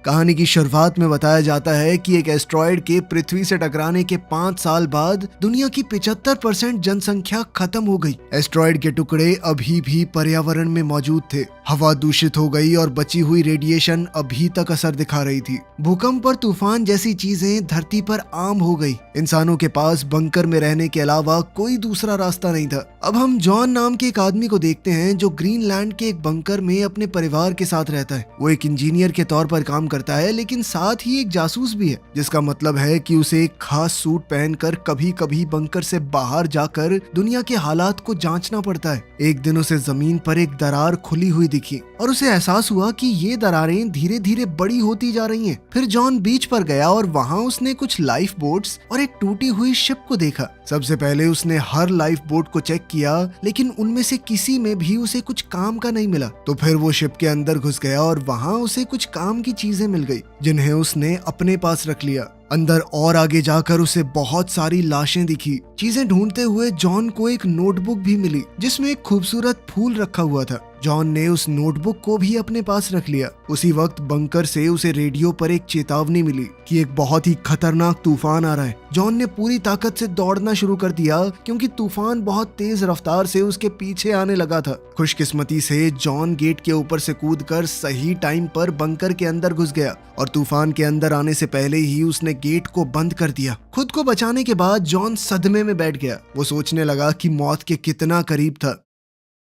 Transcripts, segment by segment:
कहानी की शुरुआत में बताया जाता है कि एक एस्ट्रॉयड के पृथ्वी से टकराने के 5 साल बाद दुनिया की 75% जनसंख्या खत्म हो गई। एस्ट्रॉयड के टुकड़े अभी भी पर्यावरण में मौजूद थे, हवा दूषित हो गई और बची हुई रेडिएशन अभी तक असर दिखा रही थी। भूकंप और तूफान जैसी चीजें धरती पर आम हो गई। इंसानों के पास बंकर में रहने के अलावा कोई दूसरा रास्ता नहीं था। अब हम जॉन नाम के एक आदमी को देखते हैं जो ग्रीनलैंड के एक बंकर में अपने परिवार के साथ रहता है। वो एक इंजीनियर के तौर पर काम करता है, लेकिन साथ ही एक जासूस भी है, जिसका मतलब है कि उसे एक खास सूट पहनकर कभी कभी बंकर से बाहर जाकर दुनिया के हालात को जांचना पड़ता है। एक दिन उसे जमीन पर एक दरार खुली हुई दिखी और उसे एहसास हुआ कि ये दरारें धीरे धीरे बड़ी होती जा रही हैं। फिर जॉन बीच पर गया और वहाँ उसने कुछ लाइफ बोट्स और एक टूटी हुई शिप को देखा। सबसे पहले उसने हर लाइफ बोट को चेक किया, लेकिन उनमें से किसी में भी उसे कुछ काम का नहीं मिला। तो फिर वो शिप के अंदर घुस गया और वहाँ उसे कुछ काम की चीजें मिल गई, जिन्हें उसने अपने पास रख लिया। अंदर और आगे जाकर उसे बहुत सारी लाशें दिखी। चीजें ढूंढते हुए जॉन को एक नोटबुक भी मिली, जिसमें एक खूबसूरत फूल रखा हुआ था। जॉन ने उस नोटबुक को भी अपने पास रख लिया। उसी वक्त बंकर से उसे रेडियो पर एक चेतावनी मिली कि एक बहुत ही खतरनाक तूफान आ रहा है। जॉन ने पूरी ताकत से दौड़ना शुरू कर दिया, क्योंकि तूफान बहुत तेज रफ्तार से उसके पीछे आने लगा था। खुशकिस्मती से जॉन गेट के ऊपर से कूदकर सही टाइम पर बंकर के अंदर घुस गया और तूफान के अंदर आने से पहले ही उसने गेट को बंद कर दिया। खुद को बचाने के बाद जॉन सदमे में बैठ गया। वो सोचने लगा कि मौत के कितना करीब था।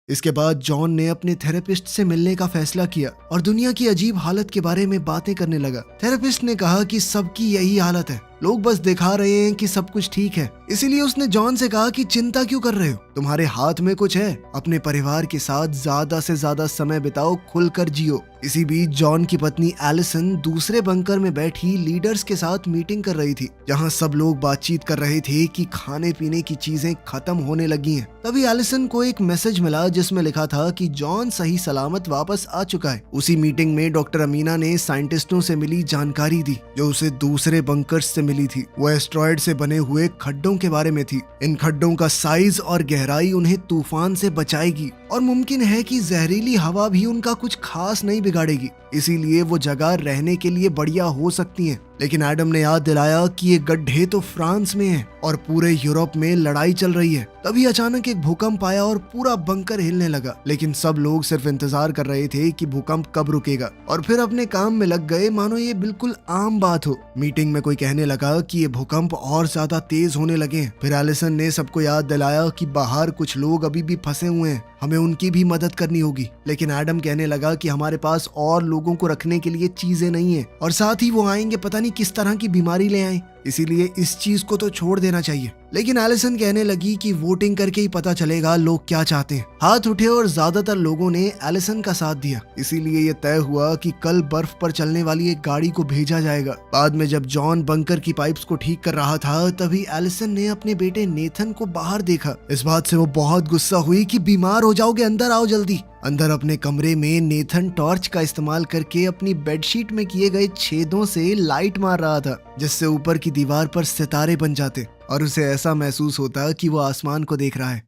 इसके बाद जॉन ने अपने थेरेपिस्ट से मिलने का फैसला किया और दुनिया की अजीब हालत के बारे में बातें करने लगा। थेरेपिस्ट ने कहा कि सबकी यही हालत है, लोग बस दिखा रहे हैं कि सब कुछ ठीक है। इसीलिए उसने जॉन से कहा कि चिंता क्यों कर रहे हो, तुम्हारे हाथ में कुछ है। अपने परिवार के साथ ज्यादा से ज्यादा समय बिताओ, खुलकर जियो। इसी बीच जॉन की पत्नी एलिसन दूसरे बंकर में बैठी लीडर्स के साथ मीटिंग कर रही थी, जहां सब लोग बातचीत कर रहे थे कि खाने पीने की चीजें खत्म होने लगी हैं। तभी एलिसन को एक मैसेज मिला जिसमें लिखा था कि जॉन सही सलामत वापस आ चुका है। उसी मीटिंग में डॉक्टर अमीना ने साइंटिस्टों से मिली जानकारी दी, जो उसे दूसरे बंकर्स से मिली थी। वो एस्ट्रॉयड से बने हुए खड्डों के बारे में थी। इन खड्डों का साइज और गहराई उन्हें तूफान से बचाएगी और मुमकिन है कि जहरीली हवा भी उनका कुछ खास नहीं बिगाड़ेगी। इसीलिए वो जगह रहने के लिए बढ़िया हो सकती है। लेकिन एडम ने याद दिलाया कि ये गड्ढे तो फ्रांस में हैं और पूरे यूरोप में लड़ाई चल रही है। तभी अचानक एक भूकंप आया और पूरा बंकर हिलने लगा। लेकिन सब लोग सिर्फ इंतजार कर रहे थे कि भूकंप कब रुकेगा और फिर अपने काम में लग गए, मानो ये बिल्कुल आम बात हो। मीटिंग में कोई कहने लगा कि ये भूकंप और ज्यादा तेज होने लगे हैं। फिर एलिसन ने सबको याद दिलाया कि बाहर कुछ लोग अभी भी फंसे हुए हैं, हमें उनकी भी मदद करनी होगी। लेकिन एडम कहने लगा कि हमारे पास और लोगों को रखने के लिए चीजें नहीं है और साथ ही वो आएंगे पता नहीं किस तरह की बीमारी ले आए, इसीलिए इस चीज को तो छोड़ देना चाहिए। लेकिन एलिसन कहने लगी कि वोटिंग करके ही पता चलेगा लोग क्या चाहते हैं। हाथ उठे और ज्यादातर लोगों ने एलिसन का साथ दिया। इसीलिए ये तय हुआ कि कल बर्फ पर चलने वाली एक गाड़ी को भेजा जाएगा। बाद में जब जॉन बंकर की पाइप्स को ठीक कर रहा था, तभी एलिसन ने अपने बेटे नेथन को बाहर देखा। इस बात से वो बहुत गुस्सा हुई कि बीमार हो जाओगे, अंदर आओ जल्दी। अंदर अपने कमरे में नेथन टॉर्च का इस्तेमाल करके अपनी बेडशीट में किए गए छेदों से लाइट मार रहा था, जिससे ऊपर की दीवार पर सितारे बन जाते और उसे ऐसा महसूस होता कि वो आसमान को देख रहा है।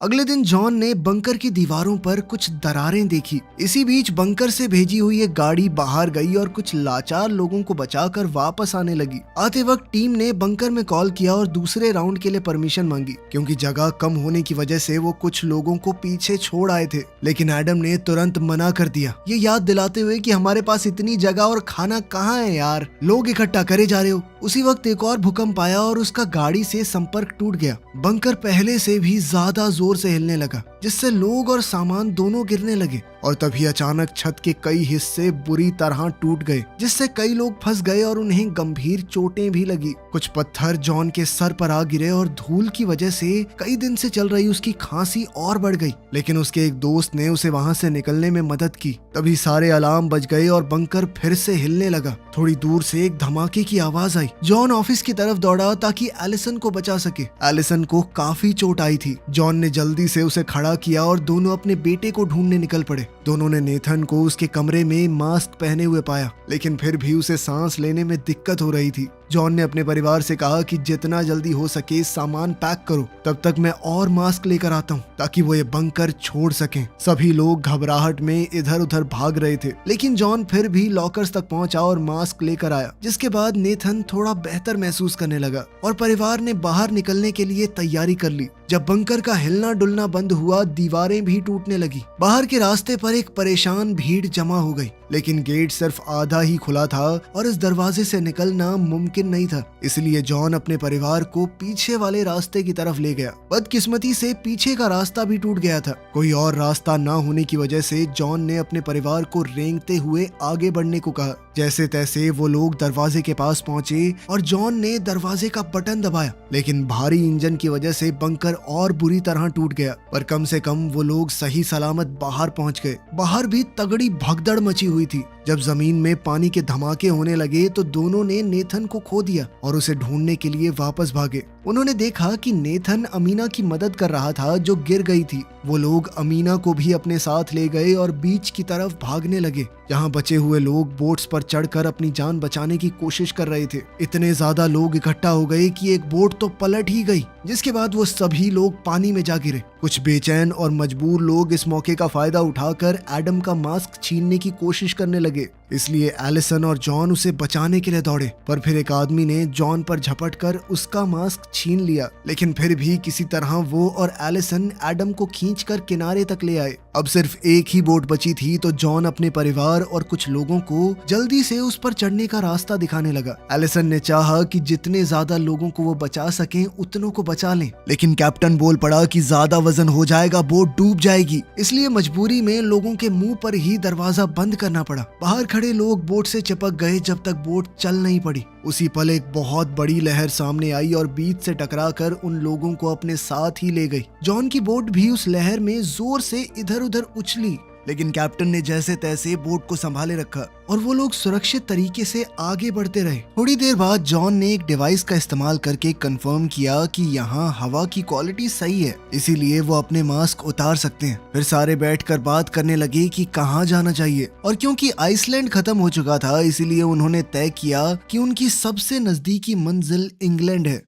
अगले दिन जॉन ने बंकर की दीवारों पर कुछ दरारें देखी। इसी बीच बंकर से भेजी हुई एक गाड़ी बाहर गई और कुछ लाचार लोगों को बचाकर वापस आने लगी। आते वक्त टीम ने बंकर में कॉल किया और दूसरे राउंड के लिए परमिशन मांगी, क्योंकि जगह कम होने की वजह से वो कुछ लोगों को पीछे छोड़ आए थे। लेकिन एडम ने तुरंत मना कर दिया, ये याद दिलाते हुए कि हमारे पास इतनी जगह और खाना कहाँ है यार, लोग इकट्ठा करे जा रहे हो। उसी वक्त एक और भूकंप आया और उसका गाड़ी से संपर्क टूट गया। बंकर पहले से भी ज्यादा जोर से हिलने लगा, जिससे लोग और सामान दोनों गिरने लगे और तभी अचानक छत के कई हिस्से बुरी तरह टूट गए, जिससे कई लोग फंस गए और उन्हें गंभीर चोटें भी लगी। कुछ पत्थर जॉन के सर पर आ गिरे और धूल की वजह से कई दिन से चल रही उसकी खांसी और बढ़ गई। लेकिन उसके एक दोस्त ने उसे वहां से निकलने में मदद की। तभी सारे अलार्म बज गए और बंकर फिर से हिलने लगा। थोड़ी दूर से एक धमाके की आवाज आई। जॉन ऑफिस की तरफ दौड़ा ताकि एलिसन को बचा सके। एलिसन को काफी चोट आई थी। जॉन ने जल्दी से उसे खड़ा किया और दोनों अपने बेटे को ढूंढने निकल पड़े। दोनों ने नेथन को उसके कमरे में मास्क पहने हुए पाया, लेकिन फिर भी उसे सांस लेने में दिक्कत हो रही थी। जॉन ने अपने परिवार से कहा कि जितना जल्दी हो सके सामान पैक करो, तब तक मैं और मास्क लेकर आता हूँ ताकि वो ये बंकर छोड़ सकें। सभी लोग घबराहट में इधर उधर भाग रहे थे, लेकिन जॉन फिर भी लॉकर्स तक पहुंचा और मास्क लेकर आया, जिसके बाद नेथन थोड़ा बेहतर महसूस करने लगा और परिवार ने बाहर निकलने के लिए तैयारी कर ली। जब बंकर का हिलना डुलना बंद हुआ, दीवारें भी टूटने लगी। बाहर के रास्ते पर एक परेशान भीड़ जमा हो गई, लेकिन गेट सिर्फ आधा ही खुला था और इस दरवाजे से निकलना मुमकिन नहीं था। इसलिए जॉन अपने परिवार को पीछे वाले रास्ते की तरफ ले गया। बदकिस्मती से पीछे का रास्ता भी टूट गया था। कोई और रास्ता ना होने की वजह से जॉन ने अपने परिवार को रेंगते हुए आगे बढ़ने को कहा। जैसे तैसे वो लोग दरवाजे के पास पहुंचे और जॉन ने दरवाजे का बटन दबाया, लेकिन भारी इंजन की वजह से बंकर और बुरी तरह टूट गया। पर कम से कम वो लोग सही सलामत बाहर पहुंच गए। बाहर भी तगड़ी भगदड़ मची हुई थी। जब जमीन में पानी के धमाके होने लगे तो दोनों ने नेथन को खो दिया और उसे ढूंढने के लिए वापस भागे। उन्होंने देखा कि नेथन अमीना की मदद कर रहा था जो गिर गई थी। वो लोग अमीना को भी अपने साथ ले गए और बीच की तरफ भागने लगे, जहां बचे हुए लोग बोट्स पर चढ़कर अपनी जान बचाने की कोशिश कर रहे थे। इतने ज्यादा लोग इकट्ठा हो गए कि एक बोट तो पलट ही गई, जिसके बाद वो सभी लोग पानी में जा गिरे। कुछ बेचैन और मजबूर लोग इस मौके का फायदा उठाकर एडम का मास्क छीनने की कोशिश करने लगे, इसलिए एलिसन और जॉन उसे बचाने के लिए दौड़े। पर फिर एक आदमी ने जॉन पर झपटकर उसका मास्क छीन लिया, लेकिन फिर भी किसी तरह वो और एलिसन एडम को खींचकर किनारे तक ले आए। अब सिर्फ एक ही बोट बची थी तो जॉन अपने परिवार और कुछ लोगों को जल्दी से उस पर चढ़ने का रास्ता दिखाने लगा। एलिसन ने चाहा कि जितने ज्यादा लोगों को वो बचा सकें उतनों को बचा लें, लेकिन कैप्टन बोल पड़ा कि ज्यादा वजन हो जाएगा, बोट डूब जाएगी। इसलिए मजबूरी में लोगों के मुंह पर ही दरवाजा बंद करना पड़ा। बाहर खड़े लोग बोट से चिपक गए जब तक बोट चल नहीं पड़ी। उसी पल एक बहुत बड़ी लहर सामने आई और बीच से टकराकर उन लोगों को अपने साथ ही ले गई। जॉन की बोट भी उस लहर में जोर से इधर उधर उछली, लेकिन कैप्टन ने जैसे तैसे बोट को संभाले रखा और वो लोग सुरक्षित तरीके से आगे बढ़ते रहे। थोड़ी देर बाद जॉन ने एक डिवाइस का इस्तेमाल करके कंफर्म किया कि यहाँ हवा की क्वालिटी सही है, इसीलिए वो अपने मास्क उतार सकते हैं। फिर सारे बैठकर बात करने लगे कि कहाँ जाना चाहिए, और क्योंकि आइसलैंड खत्म हो चुका था इसीलिए उन्होंने तय किया कि उनकी सबसे नजदीकी मंजिल इंग्लैंड है।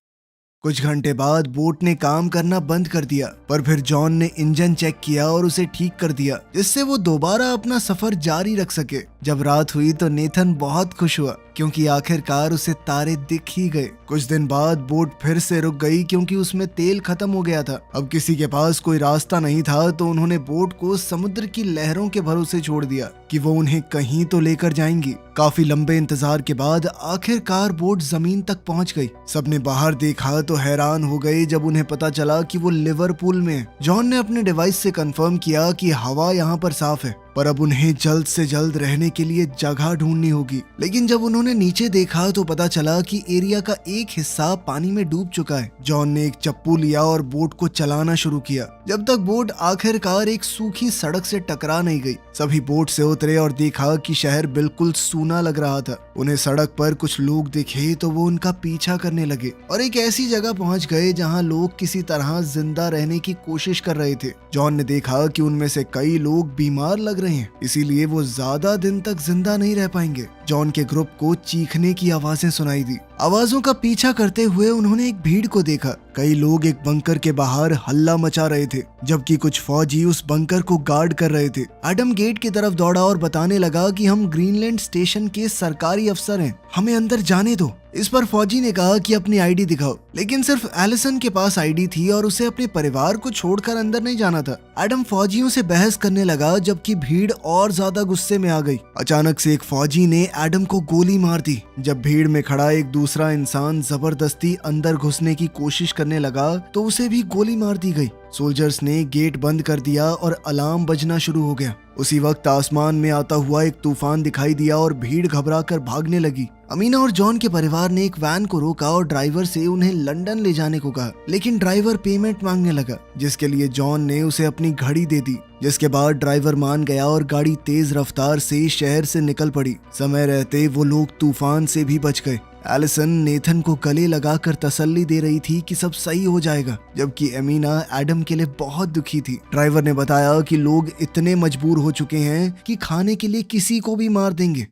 कुछ घंटे बाद बोट ने काम करना बंद कर दिया, पर फिर जॉन ने इंजन चेक किया और उसे ठीक कर दिया, जिससे वो दोबारा अपना सफर जारी रख सके। जब रात हुई तो नेथन बहुत खुश हुआ क्योंकि आखिरकार उसे तारे दिख ही गए। कुछ दिन बाद बोट फिर से रुक गई क्योंकि उसमें तेल खत्म हो गया था। अब किसी के पास कोई रास्ता नहीं था तो उन्होंने बोट को समुद्र की लहरों के भरोसे छोड़ दिया कि वो उन्हें कहीं तो लेकर जाएंगी। काफी लंबे इंतजार के बाद आखिरकार बोट जमीन तक पहुंच गई। सबने बाहर देखा तो हैरान हो गए जब उन्हें पता चला कि वो लिवरपूल में है। जॉन ने अपने डिवाइस से कंफर्म किया कि हवा यहाँ पर साफ है, पर अब उन्हें जल्द से जल्द रहने के लिए जगह ढूंढनी होगी। लेकिन जब उन्होंने नीचे देखा तो पता चला कि एरिया का एक हिस्सा पानी में डूब चुका है। जॉन ने एक चप्पू लिया और बोट को चलाना शुरू किया, जब तक बोट आखिरकार एक सूखी सड़क से टकरा नहीं गई। सभी बोट से उतरे और देखा कि शहर बिल्कुल सूना लग रहा था। उन्हें सड़क पर कुछ लोग दिखे तो वो उनका पीछा करने लगे और एक ऐसी जगह पहुंच गए जहां लोग किसी तरह जिंदा रहने की कोशिश कर रहे थे। जॉन ने देखा कि उनमें से कई लोग बीमार लग रहे हैं, इसीलिए वो ज्यादा दिन तक जिंदा नहीं रह पाएंगे। जॉन के ग्रुप को चीखने की आवाजें सुनाई दी। आवाजों का पीछा करते हुए उन्होंने एक भीड़ को देखा। कई लोग एक बंकर के बाहर हल्ला मचा रहे थे, जबकि कुछ फौजी उस बंकर को गार्ड कर रहे थे। एडम गेट की तरफ दौड़ा और बताने लगा कि हम ग्रीनलैंड स्टेशन के सरकारी अफसर हैं, हमें अंदर जाने दो। इस पर फौजी ने कहा कि अपनी आईडी दिखाओ, लेकिन सिर्फ एलिसन के पास आईडी थी और उसे अपने परिवार को छोड़कर अंदर नहीं जाना था। एडम फौजियों से बहस करने लगा, जबकि भीड़ और ज्यादा गुस्से में आ गई। अचानक से एक फौजी ने एडम को गोली मार दी। जब भीड़ में खड़ा एक दूसरा इंसान जबरदस्ती अंदर घुसने की कोशिश करने लगा तो उसे भी गोली मार दी गई। सोल्जर्स ने गेट बंद कर दिया और अलार्म बजना शुरू हो गया। उसी वक्त आसमान में आता हुआ एक तूफान दिखाई दिया और भीड़ घबराकर भागने लगी। अमीना और जॉन के परिवार ने एक वैन को रोका और ड्राइवर से उन्हें लंदन ले जाने को कहा, लेकिन ड्राइवर पेमेंट मांगने लगा, जिसके लिए जॉन ने उसे अपनी घड़ी दे दी। जिसके बाद ड्राइवर मान गया और गाड़ी तेज रफ्तार से शहर से निकल पड़ी। समय रहते वो लोग तूफान से भी बच गए। एलिसन नेथन को गले लगाकर तसल्ली दे रही थी कि सब सही हो जाएगा, जबकि एमिना एडम के लिए बहुत दुखी थी। ड्राइवर ने बताया कि लोग इतने मजबूर हो चुके हैं कि खाने के लिए किसी को भी मार देंगे।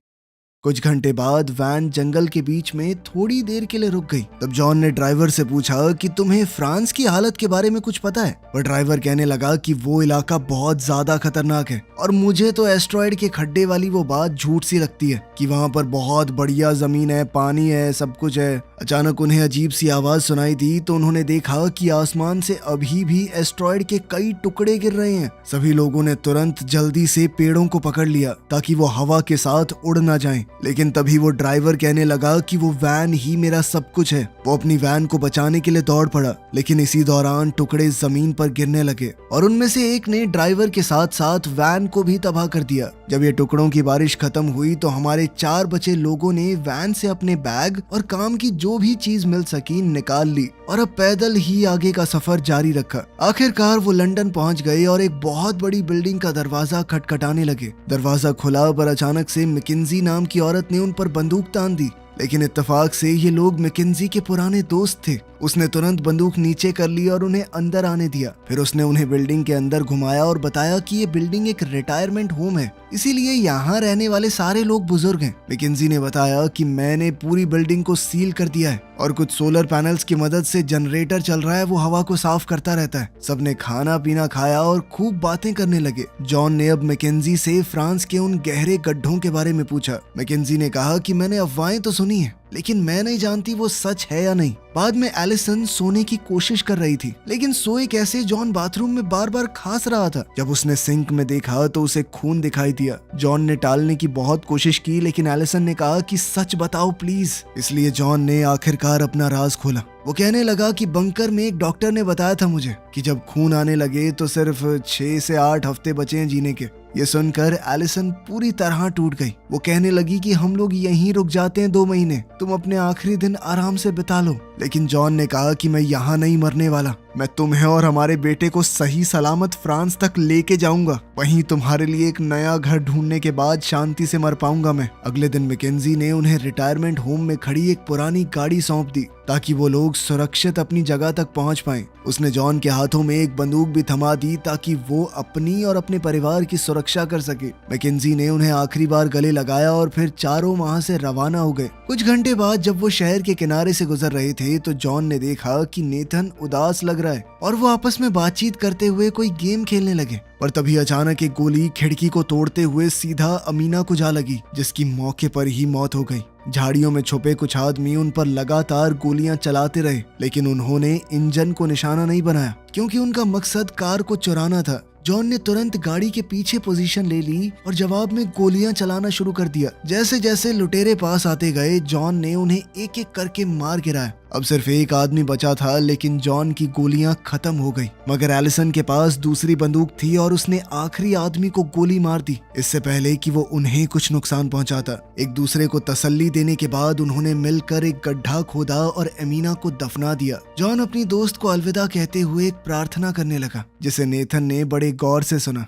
कुछ घंटे बाद वैन जंगल के बीच में थोड़ी देर के लिए रुक गई। तब जॉन ने ड्राइवर से पूछा कि तुम्हें फ्रांस की हालत के बारे में कुछ पता है? पर ड्राइवर कहने लगा कि वो इलाका बहुत ज्यादा खतरनाक है और मुझे तो एस्ट्रॉयड के खड्डे वाली वो बात झूठ सी लगती है कि वहाँ पर बहुत बढ़िया जमीन है, पानी है, सब कुछ है। अचानक उन्हें अजीब सी आवाज सुनाई दी तो उन्होंने देखा कि आसमान से अभी भी एस्ट्रॉयड के कई टुकड़े गिर रहे हैं। सभी लोगों ने तुरंत जल्दी से पेड़ों को पकड़ लिया ताकि वो हवा के साथ उड़ ना जाएं। लेकिन तभी वो ड्राइवर कहने लगा कि वो वैन ही मेरा सब कुछ है। वो अपनी वैन को बचाने के लिए दौड़ पड़ा, लेकिन इसी दौरान टुकड़े जमीन पर गिरने लगे और उनमें से एक ने ड्राइवर के साथ साथ वैन को भी तबाह कर दिया। जब ये टुकड़ों की बारिश खत्म हुई तो हमारे 4 बचे लोगों ने वैन से अपने बैग और काम की जो भी चीज मिल सकी निकाल ली और अब पैदल ही आगे का सफर जारी रखा। आखिरकार वो लंदन पहुंच गए और एक बहुत बड़ी बिल्डिंग का दरवाजा खटखटाने लगे। दरवाजा खुला पर अचानक से मैकेंजी नाम की औरत ने उन पर बंदूक तान दी, लेकिन इत्तेफाक से ये लोग मैकेंजी के पुराने दोस्त थे। उसने तुरंत बंदूक नीचे कर ली और उन्हें अंदर आने दिया। फिर उसने उन्हें बिल्डिंग के अंदर घुमाया और बताया कि ये बिल्डिंग एक रिटायरमेंट होम है, इसीलिए यहाँ रहने वाले सारे लोग बुजुर्ग हैं। मैकेंजी ने बताया कि मैंने पूरी बिल्डिंग को सील कर दिया है और कुछ सोलर पैनल्स की मदद से जनरेटर चल रहा है, वो हवा को साफ करता रहता है। सबने खाना पीना खाया और खूब बातें करने लगे। जॉन ने अब मैकेंजी से फ्रांस के उन गहरे गड्ढों के बारे में पूछा। मैकेंजी ने कहा कि मैंने अफवाहें तो सुनी है, लेकिन मैं नहीं जानती वो सच है या नहीं। बाद में एलिसन सोने की कोशिश कर रही थी, लेकिन सोए कैसे? जॉन बाथरूम में बार बार खांस रहा था। जब उसने सिंक में देखा तो उसे खून दिखाई दिया। जॉन ने टालने की बहुत कोशिश की, लेकिन एलिसन ने कहा कि सच बताओ प्लीज। इसलिए जॉन ने आखिरकार अपना राज खोला। वो कहने लगा कि बंकर में एक डॉक्टर ने बताया था मुझे कि जब खून आने लगे तो सिर्फ 6 से 8 हफ्ते बचे हैं जीने के। ये सुनकर एलिसन पूरी तरह टूट गई। वो कहने लगी कि हम लोग यहीं रुक जाते हैं 2 महीने, तुम अपने आखिरी दिन आराम से बिता लो। लेकिन जॉन ने कहा कि मैं यहाँ नहीं मरने वाला, मैं तुम्हें और हमारे बेटे को सही सलामत फ्रांस तक लेके जाऊंगा। वहीं तुम्हारे लिए एक नया घर ढूंढने के बाद शांति से मर पाऊंगा मैं। अगले दिन मैकेंजी ने उन्हें रिटायरमेंट होम में खड़ी एक पुरानी गाड़ी सौंप दी ताकि वो लोग सुरक्षित अपनी जगह तक पहुंच पाएं। उसने जॉन के हाथों में एक बंदूक भी थमा दी ताकि वो अपनी और अपने परिवार की सुरक्षा कर सके। मैकेंजी ने उन्हें आखिरी बार गले लगाया और फिर चारों वहां से रवाना हो गए। कुछ घंटे बाद जब वो शहर के किनारे से गुजर रहे थे तो जॉन ने देखा कि नेथन उदास लग रहा है और वो आपस में बातचीत करते हुए कोई गेम खेलने लगे। पर तभी अचानक एक गोली खिड़की को तोड़ते हुए सीधा अमीना को जा लगी, जिसकी मौके पर ही मौत हो गई। झाड़ियों में छुपे कुछ आदमी उन पर लगातार गोलियां चलाते रहे, लेकिन उन्होंने इंजन को निशाना नहीं बनाया क्योंकि उनका मकसद कार को चुराना था। जॉन ने तुरंत गाड़ी के पीछे पोजीशन ले ली और जवाब में गोलियां चलाना शुरू कर दिया। जैसे जैसे लुटेरे पास आते गए जॉन ने उन्हें एक एक करके मार गिराया। अब सिर्फ एक आदमी बचा था, लेकिन जॉन की गोलियां खत्म हो गई। मगर एलिसन के पास दूसरी बंदूक थी और उसने आखिरी आदमी को गोली मार दी, इससे पहले कि वो उन्हें कुछ नुकसान पहुंचाता। एक दूसरे को तसल्ली देने के बाद उन्होंने मिलकर एक गड्ढा खोदा और एमिना को दफना दिया। जॉन अपनी दोस्त को अलविदा कहते हुए एक प्रार्थना करने लगा, जिसे नेथन ने बड़े गौर से सुना।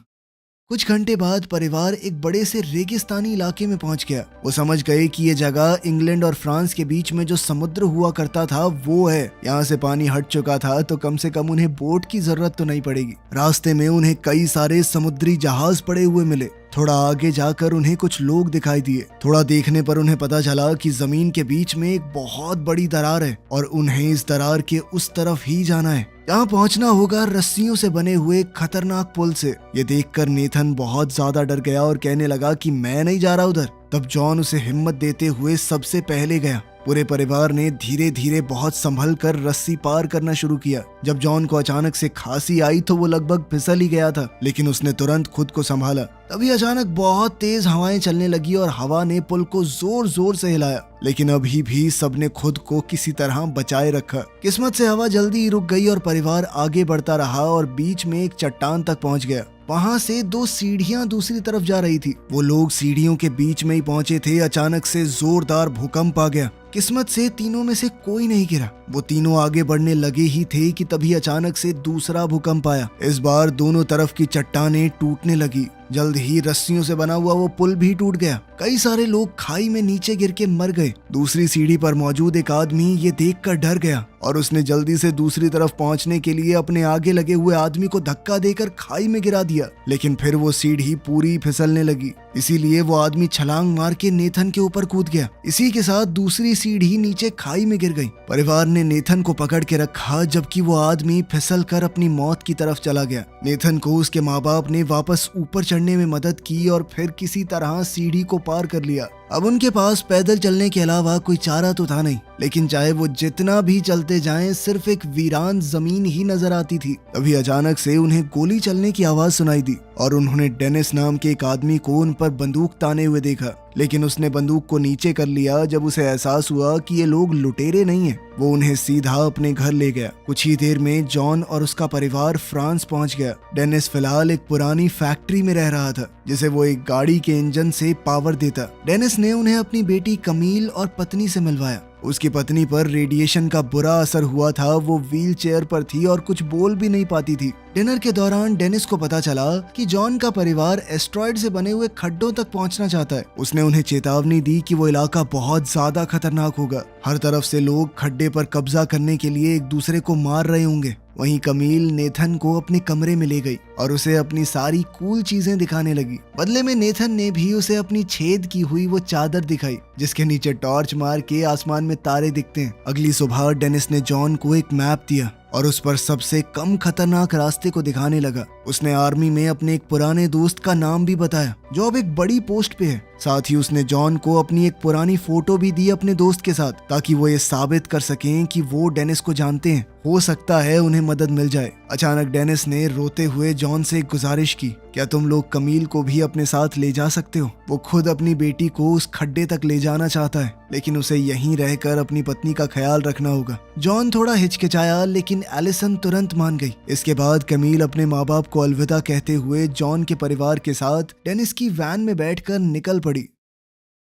कुछ घंटे बाद परिवार एक बड़े से रेगिस्तानी इलाके में पहुंच गया। वो समझ गए कि ये जगह इंग्लैंड और फ्रांस के बीच में जो समुद्र हुआ करता था वो है। यहाँ से पानी हट चुका था तो कम से कम उन्हें बोट की जरूरत तो नहीं पड़ेगी। रास्ते में उन्हें कई सारे समुद्री जहाज पड़े हुए मिले। थोड़ा आगे जाकर उन्हें कुछ लोग दिखाई दिए। थोड़ा देखने पर उन्हें पता चला कि जमीन के बीच में एक बहुत बड़ी दरार है और उन्हें इस दरार के उस तरफ ही जाना है। यहाँ पहुंचना होगा रस्सियों से बने हुए खतरनाक पुल से। ये देखकर नेथन बहुत ज्यादा डर गया और कहने लगा कि मैं नहीं जा रहा उधर। तब जॉन उसे हिम्मत देते हुए सबसे पहले गया। पूरे परिवार ने धीरे धीरे बहुत संभल कर रस्सी पार करना शुरू किया। जब जॉन को अचानक से खांसी आई तो वो लगभग फिसल ही गया था, लेकिन उसने तुरंत खुद को संभाला। तभी अचानक बहुत तेज हवाएं चलने लगी और हवा ने पुल को जोर जोर से हिलाया, लेकिन अभी भी सबने खुद को किसी तरह बचाए रखा। किस्मत से हवा जल्दी ही रुक गई और परिवार आगे बढ़ता रहा और बीच में एक चट्टान तक पहुंच गया। वहां से 2 सीढ़ियां दूसरी तरफ जा रही थी। वो लोग सीढ़ियों के बीच में ही पहुंचे थे। अचानक से जोरदार भूकंप आ गया। किस्मत से तीनों में से कोई नहीं गिरा। वो तीनों आगे बढ़ने लगे ही थे कि तभी अचानक से दूसरा भूकंप आया। इस बार दोनों तरफ की चट्टानें टूटने लगी जल्द ही रस्सियों से बना हुआ वो पुल भी टूट गया। कई सारे लोग खाई में नीचे गिर के मर गए। दूसरी सीढ़ी पर मौजूद एक आदमी ये देखकर डर गया और उसने जल्दी से दूसरी तरफ पहुंचने के लिए अपने आगे लगे हुए आदमी को धक्का देकर खाई में गिरा दिया, लेकिन फिर वो सीढ़ी पूरी फिसलने लगी। इसीलिए वो आदमी छलांग मार के नेथन के ऊपर कूद गया। इसी के साथ दूसरी सीढ़ी नीचे खाई में गिर गई। परिवार ने नेथन को पकड़ के रखा जबकि वो आदमी फिसल कर अपनी मौत की तरफ चला गया। नेथन को उसके माँ बाप ने वापस ऊपर चढ़ने में मदद की और फिर किसी तरह सीढ़ी को पार कर लिया। अब उनके पास पैदल चलने के अलावा कोई चारा तो था नहीं, लेकिन चाहे वो जितना भी चलते जाएं सिर्फ एक वीरान जमीन ही नजर आती थी। तभी अचानक से उन्हें गोली चलने की आवाज सुनाई दी और उन्होंने डेनिस नाम के एक आदमी को उन पर बंदूक ताने हुए देखा, लेकिन उसने बंदूक को नीचे कर लिया जब उसे एहसास हुआ कि ये लोग लुटेरे नहीं हैं। वो उन्हें सीधा अपने घर ले गया। कुछ ही देर में जॉन और उसका परिवार फ्रांस पहुंच गया। डेनिस फिलहाल एक पुरानी फैक्ट्री में रह रहा था जिसे वो एक गाड़ी के इंजन से पावर देता। डेनिस ने उन्हें अपनी बेटी कमील और पत्नी से मिलवाया। उसकी पत्नी पर रेडिएशन का बुरा असर हुआ था। वो व्हील चेयर पर थी और कुछ बोल भी नहीं पाती थी। डिनर के दौरान डेनिस को पता चला कि जॉन का परिवार एस्ट्रॉयड से बने हुए खड्डों तक पहुंचना चाहता है। उसने उन्हें चेतावनी दी कि वो इलाका बहुत ज्यादा खतरनाक होगा। हर तरफ से लोग खड्डे पर कब्जा करने के लिए एक दूसरे को मार रहे होंगे। वहीं कमील नेथन को अपने कमरे में ले गई और उसे अपनी सारी कूल चीजें दिखाने लगी। बदले में नेथन ने भी उसे अपनी छेद की हुई वो चादर दिखाई जिसके नीचे टॉर्च मार के आसमान में तारे दिखते हैं। अगली सुबह डेनिस ने जॉन को एक मैप दिया और उस पर सबसे कम खतरनाक रास्ते को दिखाने लगा। उसने आर्मी में अपने एक पुराने दोस्त का नाम भी बताया जो अब एक बड़ी पोस्ट पे है। साथ ही उसने जॉन को अपनी एक पुरानी फोटो भी दी अपने दोस्त के साथ, ताकि वो ये साबित कर सकें कि वो डेनिस को जानते हैं। हो सकता है उन्हें मदद मिल जाए। अचानक डेनिस ने रोते हुए जॉन से एक गुजारिश की, क्या तुम लोग कमील को भी अपने साथ ले जा सकते हो? वो खुद अपनी बेटी को उस खड्डे तक ले जाना चाहता है, लेकिन उसे यहीं रहकर अपनी पत्नी का ख्याल रखना होगा। जॉन थोड़ा हिचकिचाया लेकिन एलिसन तुरंत मान गई। इसके बाद कमील अपने माँ बाप को अलविदा कहते हुए जॉन के परिवार के साथ डेनिस की वैन में बैठकर निकल पड़ी।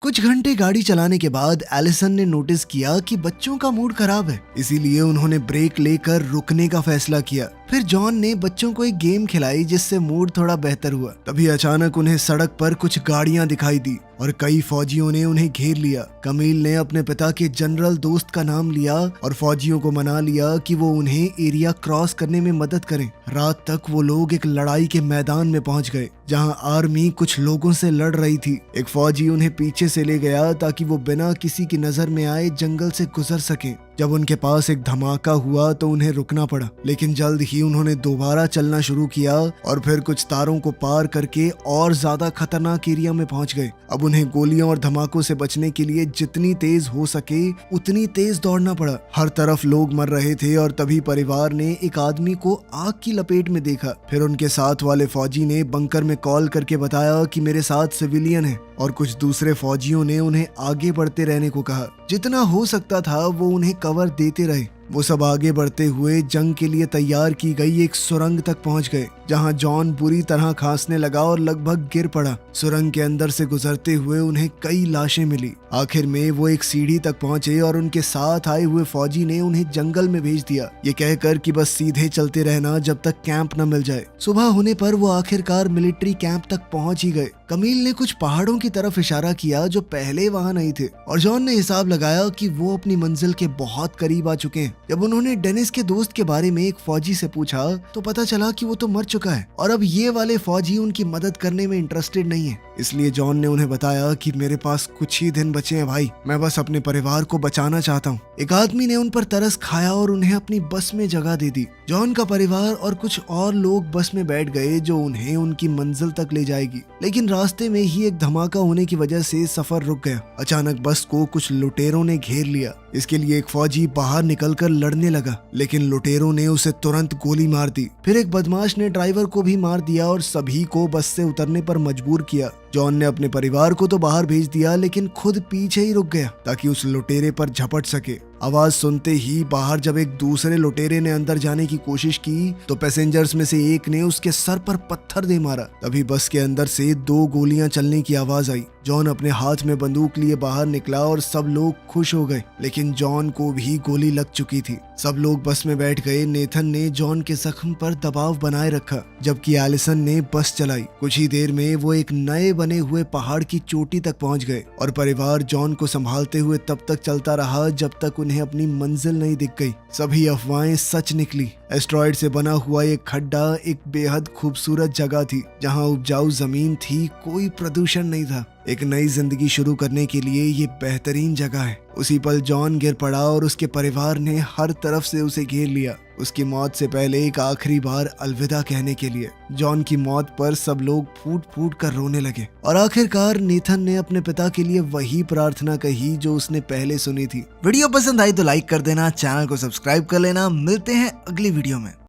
कुछ घंटे गाड़ी चलाने के बाद एलिसन ने नोटिस किया कि बच्चों का मूड खराब है, इसीलिए उन्होंने ब्रेक लेकर रुकने का फैसला किया। फिर जॉन ने बच्चों को एक गेम खिलाई जिससे मूड थोड़ा बेहतर हुआ। तभी अचानक उन्हें सड़क पर कुछ गाड़ियां दिखाई दी और कई फौजियों ने उन्हें घेर लिया। कमील ने अपने पिता के जनरल दोस्त का नाम लिया और फौजियों को मना लिया कि वो उन्हें एरिया क्रॉस करने में मदद करें। रात तक वो लोग एक लड़ाई के मैदान में पहुंच गए जहां आर्मी कुछ लोगों से लड़ रही थी। एक फौजी उन्हें पीछे से ले गया ताकि वो बिना किसी की नजर में आए जंगल से गुजर सकें। जब उनके पास एक धमाका हुआ तो उन्हें रुकना पड़ा, लेकिन जल्द ही उन्होंने दोबारा चलना शुरू किया और फिर कुछ तारों को पार करके और ज्यादा खतरनाक एरिया में पहुंच गए। अब उन्हें गोलियों और धमाकों से बचने के लिए जितनी तेज हो सके उतनी तेज दौड़ना पड़ा। हर तरफ लोग मर रहे थे और तभी परिवार ने एक आदमी को आग की लपेट में देखा। फिर उनके साथ वाले फौजी ने बंकर में कॉल करके बताया कि मेरे साथ सिविलियन है, और कुछ दूसरे फौजियों ने उन्हें आगे बढ़ते रहने को कहा। जितना हो सकता था वो उन्हें कवर देते रहे। वो सब आगे बढ़ते हुए जंग के लिए तैयार की गई एक सुरंग तक पहुंच गए जहां जॉन बुरी तरह खांसने लगा और लगभग गिर पड़ा। सुरंग के अंदर से गुजरते हुए उन्हें कई लाशें मिली। आखिर में वो एक सीढ़ी तक पहुंचे और उनके साथ आए हुए फौजी ने उन्हें जंगल में भेज दिया, ये कहकर कि बस सीधे चलते रहना जब तक कैंप न मिल जाए। सुबह होने पर वो आखिरकार मिलिट्री कैंप तक पहुंच ही गए। कमील ने कुछ पहाड़ों की तरफ इशारा किया जो पहले वहां नहीं थे और जॉन ने हिसाब लगाया कि वो अपनी मंजिल के बहुत करीब आ चुके हैं। जब उन्होंने डेनिस के दोस्त के बारे में एक फौजी से पूछा तो पता चला कि वो तो मर चुका है और अब ये वाले फौजी उनकी मदद करने में इंटरेस्टेड नहीं है। इसलिए जॉन ने उन्हें बताया कि मेरे पास कुछ ही दिन बचे हैं भाई, मैं बस अपने परिवार को बचाना चाहता हूँ। एक आदमी ने उन पर तरस खाया और उन्हें अपनी बस में जगह दे दी। जॉन का परिवार और कुछ और लोग बस में बैठ गए जो उन्हें उनकी मंजिल तक ले जाएगी, लेकिन रास्ते में ही एक धमाका होने की वजह से सफर रुक गया। अचानक बस को कुछ लुटेरों ने घेर लिया। इसके लिए एक फौजी बाहर निकलकर लड़ने लगा, लेकिन लुटेरों ने उसे तुरंत गोली मार दी। फिर एक बदमाश ने ड्राइवर को भी मार दिया और सभी को बस से उतरने पर मजबूर किया। जॉन ने अपने परिवार को तो बाहर भेज दिया लेकिन खुद पीछे ही रुक गया ताकि उस लुटेरे पर झपट सके। आवाज सुनते ही बाहर जब एक दूसरे लुटेरे ने अंदर जाने की कोशिश की तो पैसेंजर्स में से एक ने उसके सर पर पत्थर दे मारा। तभी बस के अंदर से 2 गोलियां चलने की आवाज आई। जॉन अपने हाथ में बंदूक लिए बाहर निकला और सब लोग खुश हो गए, लेकिन जॉन को भी गोली लग चुकी थी। सब लोग बस में बैठ गए। नेथन ने जॉन के जख्म पर दबाव बनाए रखा जबकि एलिसन ने बस चलाई। कुछ ही देर में वो एक नए बने हुए पहाड़ की चोटी तक पहुंच गए और परिवार जॉन को संभालते हुए तब तक चलता रहा जब तक उन्हें अपनी मंजिल नहीं दिख गई। सभी अफवाहें सच निकली। एस्ट्रॉयड से बना हुआ एक खड्डा एक बेहद खूबसूरत जगह थी जहां उपजाऊ जमीन थी, कोई प्रदूषण नहीं था। एक नई जिंदगी शुरू करने के लिए ये बेहतरीन जगह है। उसी पल जॉन गिर पड़ा और उसके परिवार ने हर तरफ से उसे घेर लिया, उसकी मौत से पहले एक आखिरी बार अलविदा कहने के लिए। जॉन की मौत पर सब लोग फूट फूट कर रोने लगे और आखिरकार नेथन ने अपने पिता के लिए वही प्रार्थना कही जो उसने पहले सुनी थी। वीडियो पसंद आई तो लाइक कर देना, चैनल को सब्सक्राइब कर लेना। मिलते हैं अगली वीडियो में।